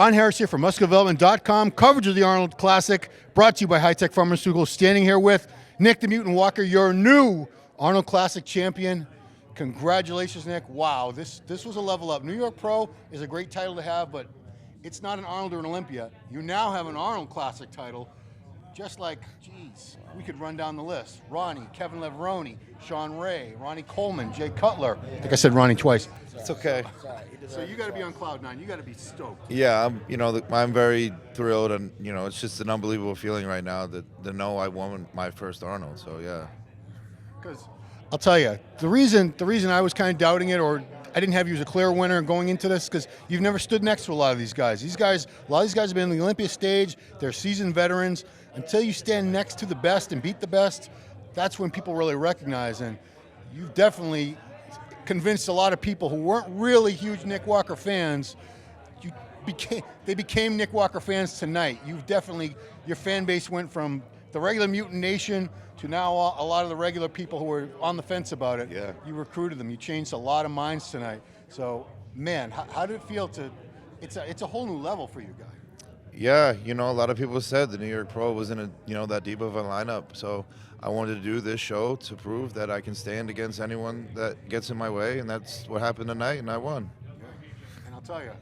Ron Harris here from musculardevelopment.com. Coverage of the Arnold Classic, brought to you by High-Tech Pharmaceuticals. Standing here with Nick the Mutant Walker, your new Arnold Classic champion. Congratulations, Nick. Wow, this was a level up. New York Pro is a great title to have, but it's not an Arnold or an Olympia. You now have an Arnold Classic title. Just like, geez, we could run down the list. Ronnie, Kevin Leveroni, Sean Ray, Ronnie Coleman, Jay Cutler. I think I said Ronnie twice. It's okay. So you got to be on cloud nine. You got to be stoked. Yeah, I'm very thrilled, and it's just an unbelievable feeling right now to know I won my first Arnold. So yeah. Because I'll tell you, the reason I was kind of doubting it, or I didn't have you as a clear winner going into this, because you've never stood next to a lot of these guys. A lot of these guys have been on the Olympia stage. They're seasoned veterans. Until you stand next to the best and beat the best, that's when people really recognize. And you've definitely convinced a lot of people who weren't really huge Nick Walker fans. They became Nick Walker fans tonight. Your fan base went from the regular Mutant Nation to now a lot of the regular people who were on the fence about it. Yeah. You recruited them. You changed a lot of minds tonight. So, man, how did it feel to? It's a whole new level for you guys. Yeah, a lot of people said the New York Pro wasn't that deep of a lineup. So I wanted to do this show to prove that I can stand against anyone that gets in my way, and that's what happened tonight, and I won. And I'll tell you,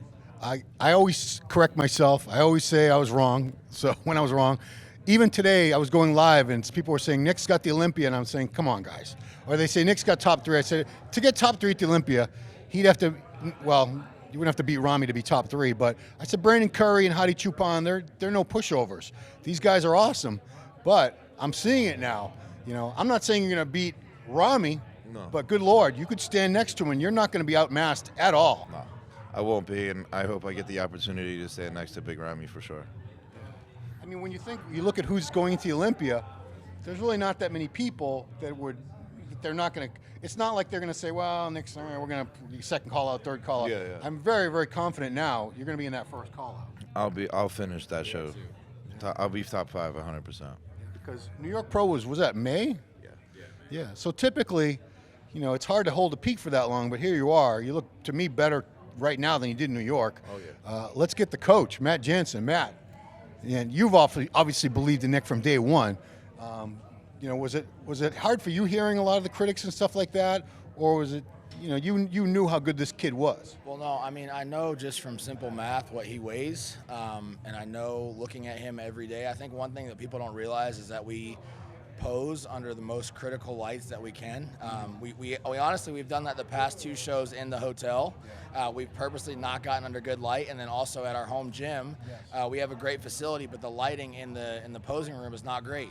I always correct myself. I always say I was wrong. So when I was wrong, even today I was going live and people were saying Nick's got the Olympia, and I'm saying, come on, guys. Or they say Nick's got top 3. I said to get top 3 at the Olympia, he'd have to, well, you wouldn't have to beat Rami to be top 3, but I said Brandon Curry and Hadi Choopan, they're no pushovers. These guys are awesome, but I'm seeing it now. I'm not saying you're going to beat Rami, no. But good Lord, you could stand next to him and you're not going to be outmassed at all. No, I won't be, and I hope I get the opportunity to stand next to Big Rami for sure. I mean, when you look at who's going to the Olympia, there's really not that many people they're not going to. It's not like they're going to say, well, Nick's, we're going to second call out, third call out. Yeah. I'm very, very confident now you're going to be in that first call out. I'll finish that show. I'll be top 5 100%. Because New York Pro was that May? Yeah. So typically, it's hard to hold a peak for that long, but here you are. You look, to me, better right now than you did in New York. Oh, yeah. Let's get the coach, Matt Jansen. Matt, and you've obviously believed in Nick from day one. Was it hard for you hearing a lot of the critics and stuff like that, or was it, you knew how good this kid was? Well, no, I mean, I know just from simple math what he weighs, and I know looking at him every day. I think one thing that people don't realize is that we pose under the most critical lights that we can. We honestly, we've done that the past 2 shows in the hotel. We've purposely not gotten under good light, and then also at our home gym, we have a great facility, but the lighting in the posing room is not great.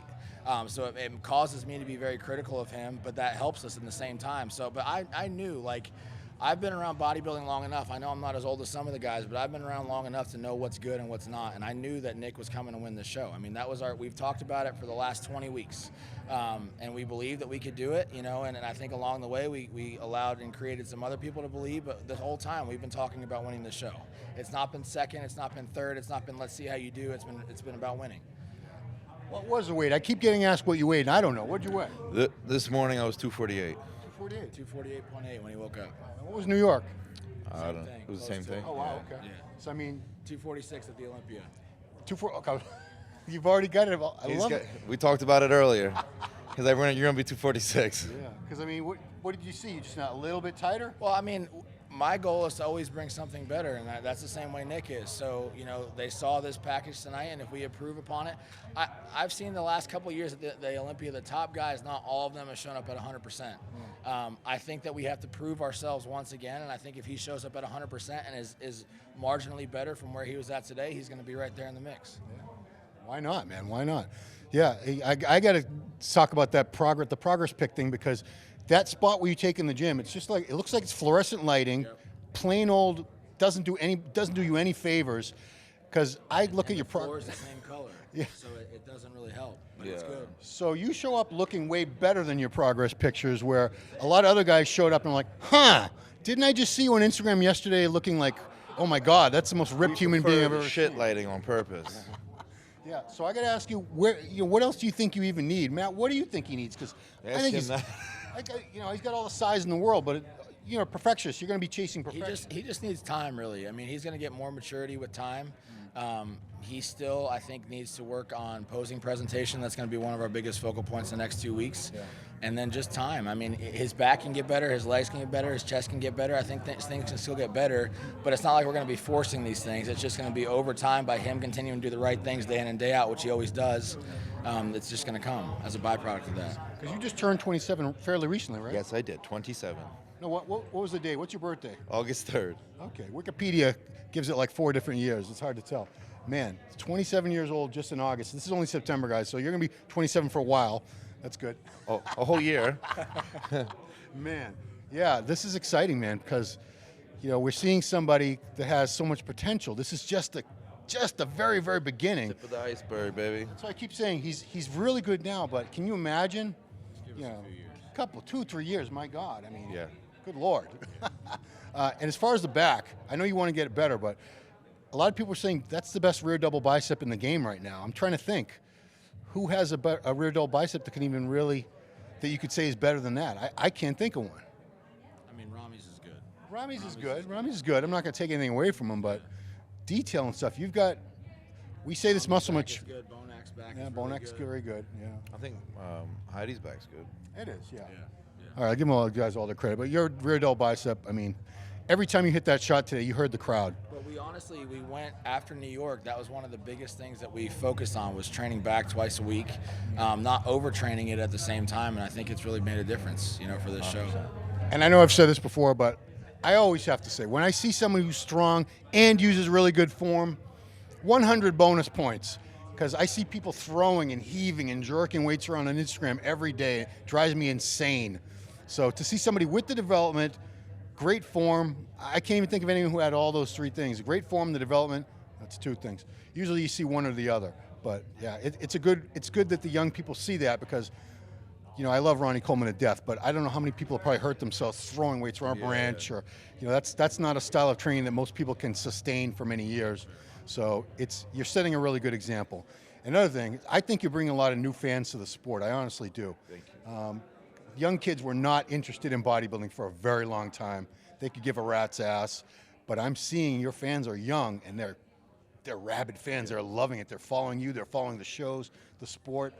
So it causes me to be very critical of him, but that helps us in the same time. But I knew, I've been around bodybuilding long enough. I know I'm not as old as some of the guys, but I've been around long enough to know what's good and what's not. And I knew that Nick was coming to win the show. I mean, we've talked about it for the last 20 weeks. And we believed that we could do it, and I think along the way we allowed and created some other people to believe, but the whole time we've been talking about winning the show. It's not been second, it's not been third, it's not been let's see how you do, it's been about winning. What was the weight? I keep getting asked what you weighed, and I don't know. What'd you weigh? This morning I was 248. 248? 248.8 when he woke up. What was New York? I don't know. It was the same thing. Oh, wow, okay. Yeah. So, I mean, 246 at the Olympia. 240. Okay. You've already got it. I love it. We talked about it earlier. Because you're going to be 246. Yeah. Because, I mean, what did you see? You just not a little bit tighter? Well, I mean, my goal is to always bring something better, and that's the same way Nick is. So, they saw this package tonight, and if we improve upon it, I've seen the last couple of years at the Olympia, the top guys, not all of them have shown up at 100%. I think that we have to prove ourselves once again, and I think if he shows up at 100% and is marginally better from where he was at today, he's going to be right there in the mix. Yeah. Why not, man? Why not? Yeah, I got to talk about the progress pick thing, because that spot where you take in the gym, it's just it looks like it's fluorescent lighting, plain old, doesn't do you any favors. Because I look at your progress. The floor is the same color, so it doesn't really help, but it's good. So you show up looking way better than your progress pictures, where a lot of other guys showed up and like, didn't I just see you on Instagram yesterday looking like, oh my God, that's the most ripped human being I've ever seen. Shit lighting on purpose. Yeah, so I got to ask you, what else do you think you even need? Matt, what do you think he needs? Because I think he's got all the size in the world, but perfectionist. You're going to be chasing He perfection. just needs time, really. I mean, he's going to get more maturity with time. He still, I think, needs to work on posing presentation. That's going to be one of our biggest focal points the next 2 weeks. Yeah. And then just time. I mean, his back can get better, his legs can get better, his chest can get better. I think things can still get better, but it's not like we're going to be forcing these things. It's just going to be over time by him continuing to do the right things day in and day out, which he always does. It's just going to come as a byproduct of that. Because you just turned 27 fairly recently, right? Yes, I did. 27. No, what was the day? What's your birthday? August 3rd. Okay, Wikipedia gives it like 4 different years. It's hard to tell. Man, 27 years old just in August. This is only September, guys, so you're going to be 27 for a while. That's good. Oh, a whole year. Man, yeah, this is exciting, man, because we're seeing somebody that has so much potential. This is just the very, very beginning. Tip of the iceberg, baby. So I keep saying he's really good now, but can you imagine? A couple, 2-3 years. My God, I mean, Yeah. good Lord. And as far as the back, I know you want to get it better, but a lot of people are saying that's the best rear double bicep in the game right now. I'm trying to think, who has a rear double bicep that can even really, that you could say is better than that? I can't think of one. I mean, Rami's is good. Rami's is good. Rami's is good. I'm not going to take anything away from him, but detail and stuff. You've got. We say this muscle Back much. is good. Bonak's back Yeah, is really Bonak's good. very good. Yeah, I think Heidi's back's good. it is. Yeah. Yeah. All right, I'll give them all you guys all the credit. But your rear delt bicep. I mean, every time you hit that shot today, you heard the crowd. But we went after New York. That was one of the biggest things that we focused on was training back twice a week, not overtraining it at the same time. And I think it's really made a difference, for this show. And I know I've said this before, but I always have to say, when I see someone who's strong and uses really good form, 100 bonus points. Because I see people throwing and heaving and jerking weights around on Instagram every day. It drives me insane. So to see somebody with the development, great form, I can't even think of anyone who had all those 3 things. Great form, the development, that's 2 things. Usually you see one or the other. But yeah, it's good that the young people see that because, I love Ronnie Coleman to death, but I don't know how many people have probably hurt themselves throwing weights around a branch or, that's not a style of training that most people can sustain for many years. So you're setting a really good example. Another thing, I think you're bringing a lot of new fans to the sport. I honestly do. Thank you. Young kids were not interested in bodybuilding for a very long time. They could give a rat's ass, but I'm seeing your fans are young and they're rabid fans. They're loving it. They're following you. They're following the shows, the sport.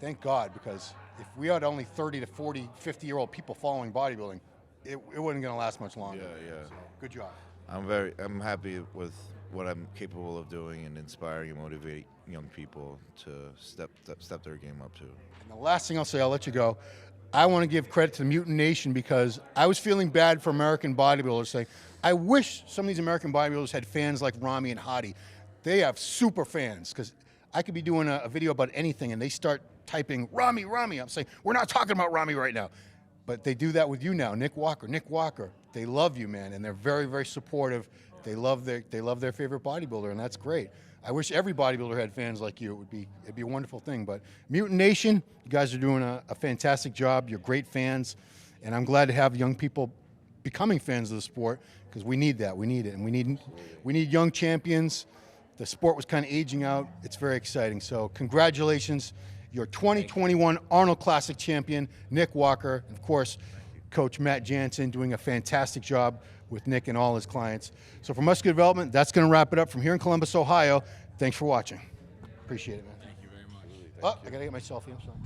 Thank God, because if we had only 30 to 40, 50-year-old people following bodybuilding, it wasn't going to last much longer. Yeah. So, good job. I'm happy with what I'm capable of doing and inspiring and motivate young people to step their game up to. And the last thing I'll say, I'll let you go. I want to give credit to the Mutant Nation because I was feeling bad for American bodybuilders saying, I wish some of these American bodybuilders had fans like Rami and Hadi. They have super fans because I could be doing a video about anything and they start typing Rami. I'm saying, we're not talking about Rami right now. But they do that with you now, Nick Walker. They love you, man, and they're very, very supportive. They love their favorite bodybuilder, and that's great. I wish every bodybuilder had fans like you. It'd be a wonderful thing. But Mutant Nation, you guys are doing a fantastic job. You're great fans, and I'm glad to have young people becoming fans of the sport because we need that. We need it, and we need young champions. The sport was kind of aging out. It's very exciting. So congratulations, your 2021 Arnold Classic champion, Nick Walker, and of course, Coach Matt Jansen doing a fantastic job with Nick and all his clients. So for Muscular Development, that's going to wrap it up from here in Columbus, Ohio. Thanks for watching. Appreciate it, man. Thank you very much. Oh, I got to get my selfie. I'm sorry.